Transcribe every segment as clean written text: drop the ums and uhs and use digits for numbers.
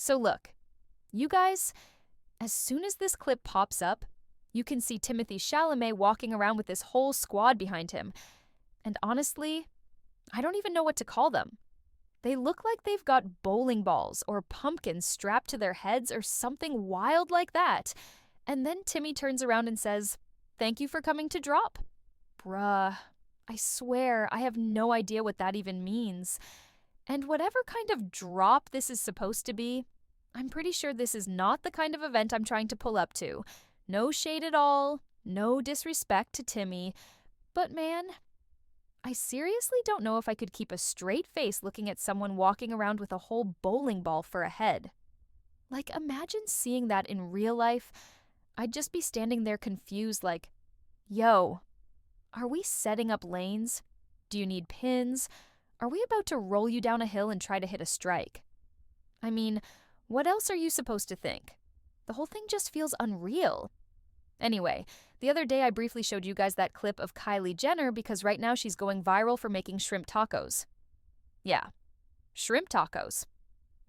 So look, you guys, as soon as this clip pops up, you can see TimotheeChalamet walking around with this whole squad behind him. And honestly, I don't even know what to call them. They look like they've got bowling balls or pumpkins strapped to their heads or something wild like that. And then Timmy turns around and says, "Thank you for coming to drop." Bruh, I swear I have no idea what that even means. And whatever kind of drop this is supposed to be, I'm pretty sure this is not the kind of event I'm trying to pull up to. No shade at all, no disrespect to Timmy, but man, I seriously don't know if I could keep a straight face looking at someone walking around with a whole bowling ball for a head. Like, imagine seeing that in real life. I'd just be standing there confused like, yo, are we setting up lanes? Do you need pins? Are we about to roll you down a hill and try to hit a strike? I mean, what else are you supposed to think? The whole thing just feels unreal. Anyway, the other day I briefly showed you guys that clip of KylieJenner because right now she's going viral for making shrimp tacos. Yeah, shrimp tacos.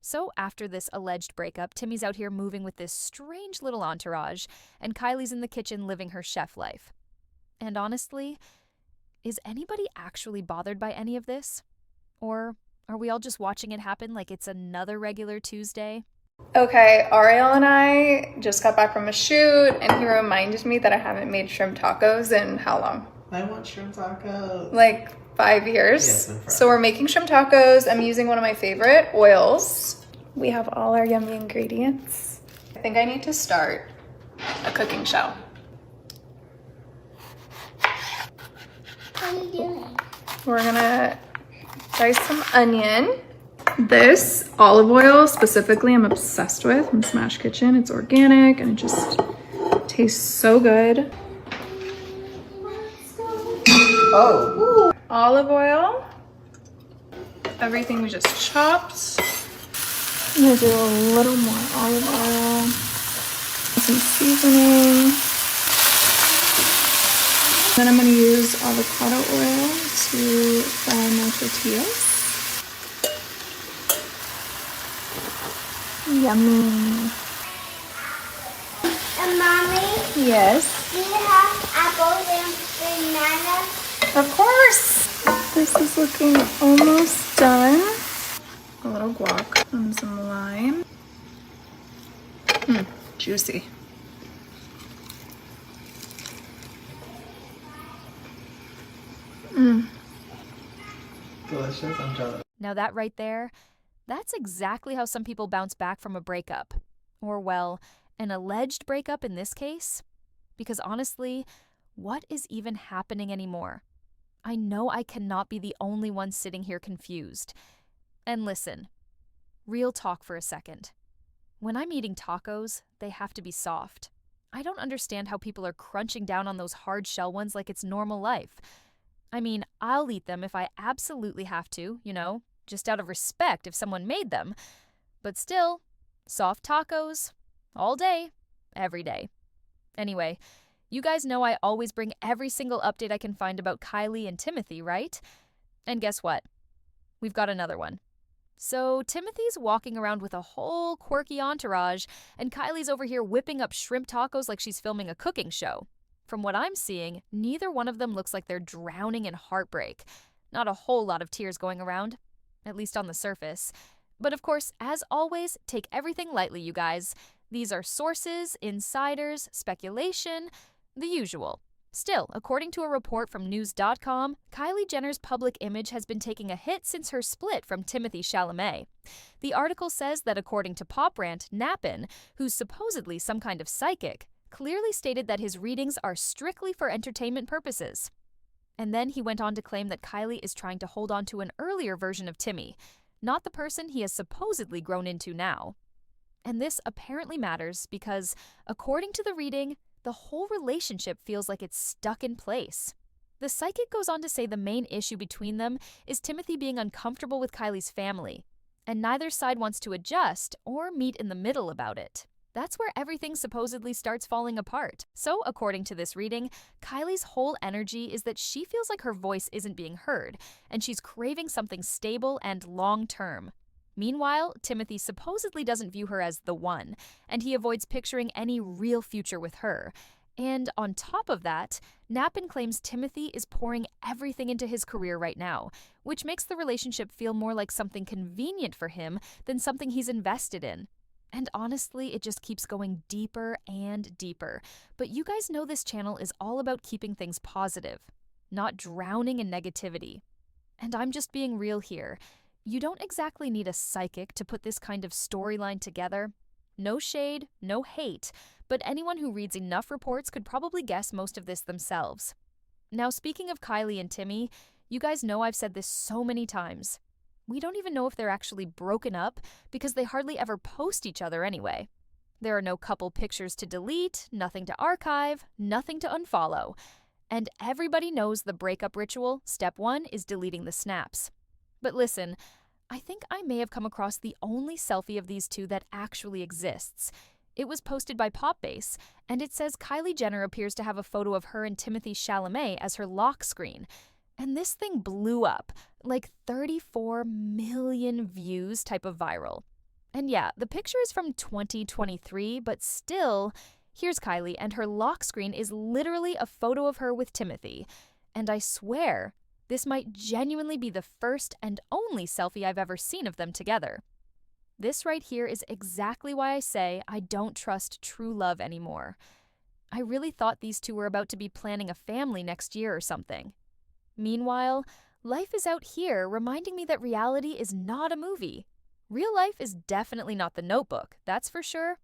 So after this alleged breakup, Timmy's out here moving with this strange little entourage, and Kylie's in the kitchen living her chef life. And honestly, is anybody actually bothered by any of this? Or are we all just watching it happen like it's another regular Tuesday? Okay, Ariel and I just got back from a shoot, and he reminded me that I haven't made shrimp tacos in how long? I want shrimp tacos. Like 5 years. Yes, in so we're making shrimp tacos. I'm using one of my favorite oils. We have all our yummy ingredients. I think I need to start a cooking show. What are you doing? We're gonna dice some onion. This olive oil specifically I'm obsessed with from Smash Kitchen. It's organic and it just tastes so good. Oh. Olive oil. Everything we just chopped. I'm gonna do a little more olive oil. Some seasoning. Then I'm gonna use avocado oil to fry my tortillas. Yummy. And mommy, Yes. do you have apples and bananas? Of course. This is looking almost done. A little guac and some lime. Juicy. Delicious. I'm jealous. Now that right there, that's exactly how some people bounce back from a breakup. Or, well, an alleged breakup in this case. Because honestly, what is even happening anymore? I know I cannot be the only one sitting here confused. And listen, real talk for a second. When I'm eating tacos, they have to be soft. I don't understand how people are crunching down on those hard shell ones like it's normal life. I mean, I'll eat them if I absolutely have to, just out of respect if someone made them. But still, soft tacos, all day, every day. Anyway, you guys know I always bring every single update I can find about Kylie and Timothée, right? And guess what? We've got another one. So Timothee's walking around with a whole quirky entourage, and Kylie's over here whipping up shrimp tacos like she's filming a cooking show. From what I'm seeing, neither one of them looks like they're drowning in heartbreak. Not a whole lot of tears going around, at least on the surface. But of course, as always, take everything lightly, you guys. These are sources, insiders, speculation, the usual. Still, according to a report from news.com, Kylie Jenner's public image has been taking a hit since her split from TimotheeChalamet. The article says that according to pop rant Nappin, who's supposedly some kind of psychic, clearly stated that his readings are strictly for entertainment purposes. And then he went on to claim that Kylie is trying to hold on to an earlier version of Timmy, not the person he has supposedly grown into now. And this apparently matters because, according to the reading, the whole relationship feels like it's stuck in place. The psychic goes on to say the main issue between them is Timothée being uncomfortable with Kylie's family, and neither side wants to adjust or meet in the middle about it. That's where everything supposedly starts falling apart. So, according to this reading, Kylie's whole energy is that she feels like her voice isn't being heard, and she's craving something stable and long-term. Meanwhile, Timothée supposedly doesn't view her as the one, and he avoids picturing any real future with her. And on top of that, Nappen claims Timothée is pouring everything into his career right now, which makes the relationship feel more like something convenient for him than something he's invested in. And honestly, it just keeps going deeper and deeper. But you guys know this channel is all about keeping things positive, not drowning in negativity. And I'm just being real here. You don't exactly need a psychic to put this kind of storyline together. No shade, no hate, but anyone who reads enough reports could probably guess most of this themselves. Now, speaking of Kylie and Timmy, you guys know I've said this so many times. We don't even know if they're actually broken up because they hardly ever post each other anyway. There are no couple pictures to delete, nothing to archive, nothing to unfollow. And everybody knows the breakup ritual, step 1, is deleting the snaps. But listen, I think I may have come across the only selfie of these two that actually exists. It was posted by Popbase, and it says KylieJenner appears to have a photo of her and TimotheeChalamet as her lock screen. And this thing blew up, like 34 million views type of viral. And yeah, the picture is from 2023, but still, here's Kylie, and her lock screen is literally a photo of her with Timothée. And I swear, this might genuinely be the first and only selfie I've ever seen of them together. This right here is exactly why I say I don't trust true love anymore. I really thought these two were about to be planning a family next year or something. Meanwhile, life is out here reminding me that reality is not a movie. Real life is definitely not The Notebook, that's for sure.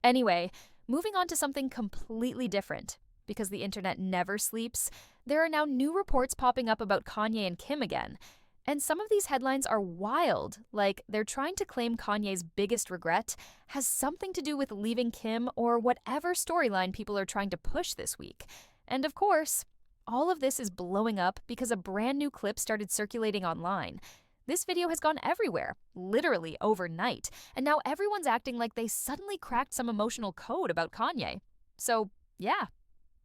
Anyway, moving on to something completely different. Because the internet never sleeps, there are now new reports popping up about Kanye and Kim again. And some of these headlines are wild, like they're trying to claim Kanye's biggest regret has something to do with leaving Kim or whatever storyline people are trying to push this week. And of course, all of this is blowing up because a brand new clip started circulating online. This video has gone everywhere, literally overnight, and now everyone's acting like they suddenly cracked some emotional code about Kanye. So, yeah.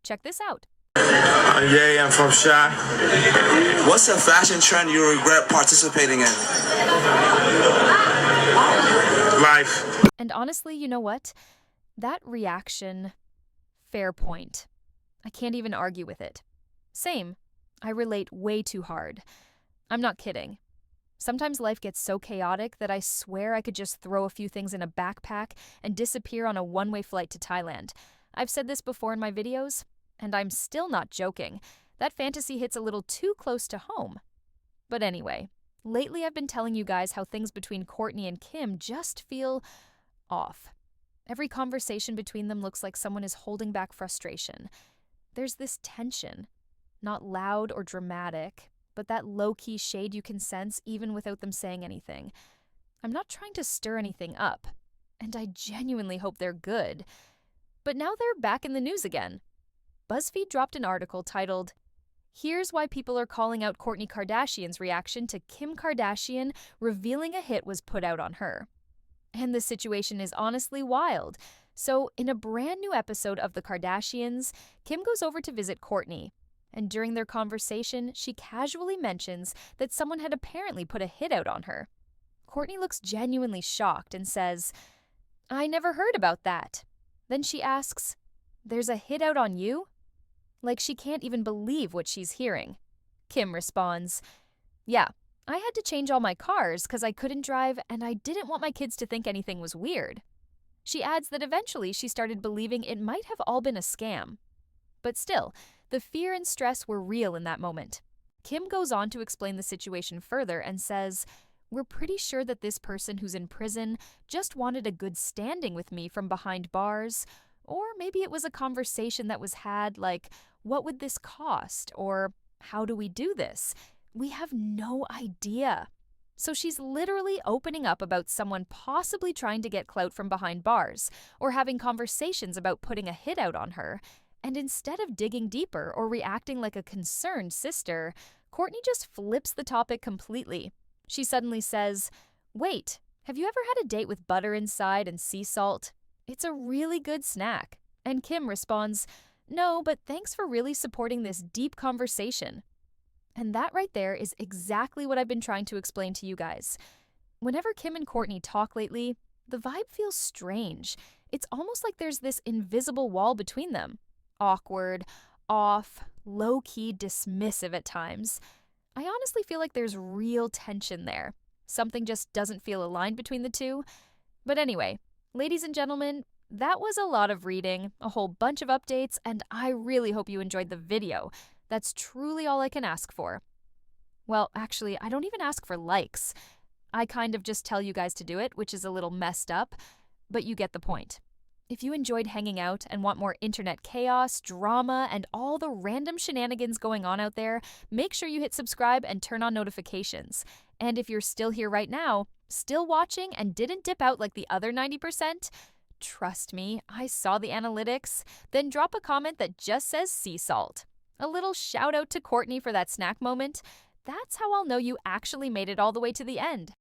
Check this out. Yeah, I'm from Shy. What's a fashion trend you regret participating in? Life. And honestly, you know what? That reaction, fair point. I can't even argue with it. Same. I relate way too hard. I'm not kidding. Sometimes life gets so chaotic that I swear I could just throw a few things in a backpack and disappear on a one-way flight to Thailand. I've said this before in my videos, and I'm still not joking. That fantasy hits a little too close to home. But anyway, lately I've been telling you guys how things between Kourtney and Kim just feel off. Every conversation between them looks like someone is holding back frustration. There's this tension, not loud or dramatic, but that low-key shade you can sense even without them saying anything. I'm not trying to stir anything up, and I genuinely hope they're good. But now they're back in the news again. BuzzFeed dropped an article titled, "Here's Why People Are Calling Out Kourtney Kardashian's Reaction to Kim Kardashian Revealing a Hit Was Put Out on Her." And the situation is honestly wild. So, in a brand new episode of The Kardashians, Kim goes over to visit Kourtney. And during their conversation, she casually mentions that someone had apparently put a hit out on her. Kourtney looks genuinely shocked and says, "I never heard about that." Then she asks, "There's a hit out on you?" Like she can't even believe what she's hearing. Kim responds, "Yeah, I had to change all my cars because I couldn't drive and I didn't want my kids to think anything was weird." She adds that eventually she started believing it might have all been a scam. But still, the fear and stress were real in that moment. Kim goes on to explain the situation further and says, "We're pretty sure that this person who's in prison just wanted a good standing with me from behind bars. Or maybe it was a conversation that was had like, what would this cost? Or how do we do this? We have no idea." So she's literally opening up about someone possibly trying to get clout from behind bars or having conversations about putting a hit out on her. And instead of digging deeper or reacting like a concerned sister, Kourtney just flips the topic completely. She suddenly says, "Wait, have you ever had a date with butter inside and sea salt? It's a really good snack." And Kim responds, "No, but thanks for really supporting this deep conversation." And that right there is exactly what I've been trying to explain to you guys. Whenever Kim and Kourtney talk lately, the vibe feels strange. It's almost like there's this invisible wall between them. Awkward, off, low-key dismissive at times. I honestly feel like there's real tension there. Something just doesn't feel aligned between the two. But anyway, ladies and gentlemen, that was a lot of reading, a whole bunch of updates, and I really hope you enjoyed the video. That's truly all I can ask for. Well, actually, I don't even ask for likes. I kind of just tell you guys to do it, which is a little messed up, but you get the point. If you enjoyed hanging out and want more internet chaos, drama, and all the random shenanigans going on out there, make sure you hit subscribe and turn on notifications. And if you're still here right now, still watching and didn't dip out like the other 90%, trust me, I saw the analytics, then drop a comment that just says sea salt. A little shout out to Kourtney for that snack moment. That's how I'll know you actually made it all the way to the end.